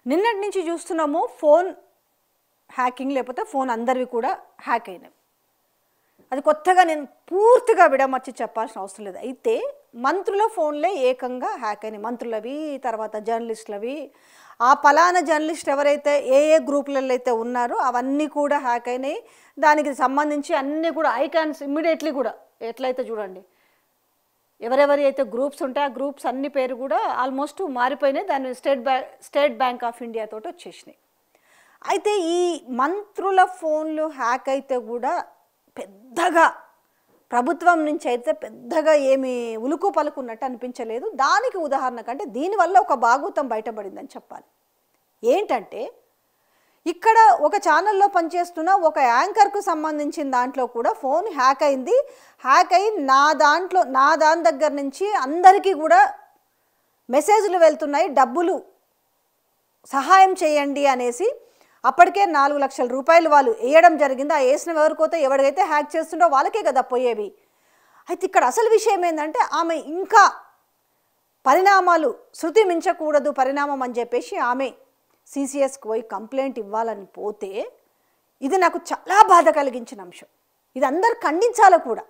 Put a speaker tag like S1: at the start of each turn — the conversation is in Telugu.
S1: నిన్నటి నుంచి చూస్తున్నాము ఫోన్ హ్యాకింగ్ లేకపోతే ఫోన్ అందరివి కూడా హ్యాక్ అయినాయి. అది కొత్తగా నేను పూర్తిగా విడమర్చి చెప్పాల్సిన అవసరం లేదు. అయితే మంత్రుల ఫోన్లే ఏకంగా హ్యాక్ అయినాయి. మంత్రులవి, తర్వాత జర్నలిస్టులవి. ఆ పలానా జర్నలిస్ట్ ఎవరైతే ఏ గ్రూపులలో అయితే ఉన్నారో అవన్నీ కూడా హ్యాక్ అయినాయి. దానికి సంబంధించి అన్నీ కూడా ఐకాన్స్ ఇమ్మీడియట్లీ కూడా ఎట్లయితే చూడండి, ఎవరెవరి అయితే గ్రూప్స్ ఉంటాయి ఆ గ్రూప్స్ అన్ని పేరు కూడా ఆల్మోస్ట్ మారిపోయినాయి. దాన్ని స్టేట్ బ్యాంక్ ఆఫ్ ఇండియా తోటి వచ్చేసినాయి. అయితే ఈ మంత్రుల ఫోన్లు హ్యాక్ అయితే కూడా పెద్దగా ప్రభుత్వం నుంచి అయితే పెద్దగా ఏమి ఉలుకు పలుకున్నట్టు అనిపించలేదు. దానికి ఉదాహరణ కంటే దీనివల్ల ఒక భాగోతం బయటపడిందని చెప్పాలి. ఏంటంటే ఇక్కడ ఒక ఛానల్లో పనిచేస్తున్న ఒక యాంకర్కు సంబంధించిన దాంట్లో కూడా ఫోన్ హ్యాక్ అయింది. హ్యాక్ అయి దాని దగ్గర నుంచి అందరికీ కూడా మెసేజ్లు వెళ్తున్నాయి, డబ్బులు సహాయం చేయండి అనేసి. అప్పటికే 4 లక్షల రూపాయలు వాళ్ళు వేయడం జరిగింది. ఆ వేసిన ఎవరికోతే ఎవరికైతే హ్యాక్ చేస్తుండో వాళ్ళకే కదా పోయేవి. అయితే ఇక్కడ అసలు విషయం ఏంటంటే ఆమె ఇంకా పరిణామాలు శృతి మించకూడదు పరిణామం అని చెప్పేసి ఆమె సిసిఎస్కి పోయి కంప్లైంట్ ఇవ్వాలని పోతే ఇది నాకు చాలా బాధ కలిగించిన అంశం. ఇది అందరు ఖండించాలి కూడా.